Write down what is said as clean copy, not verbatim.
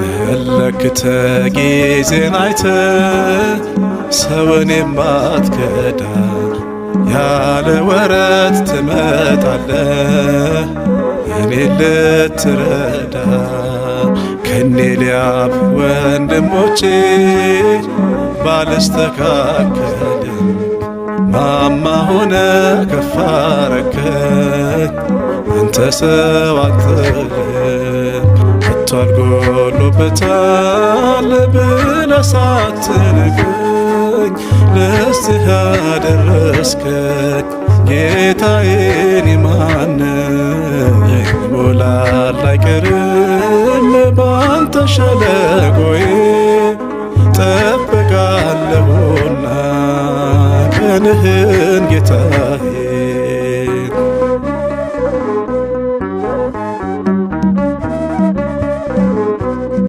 ቀለክተ ጊዜን አይተ ሰውን የማትከዳ ያለ ወረት ትመጣለ እኔ ልትረዳ ከኔ ሊያብ ወንድሞቼ ባልስተካከልም ማማ ሆነ ከፍ አረከኝ አንተ ሰው አትልም አቷል ጎሎበታል ብለህ ሳትነግረኝ ለዚህ ያደረስከኝ ጌታዬን ማነኝ ይሞላል አይቀርም ባንተ ሸለቆዬ ጠብቃለሁና ቀንህን ጌታዬ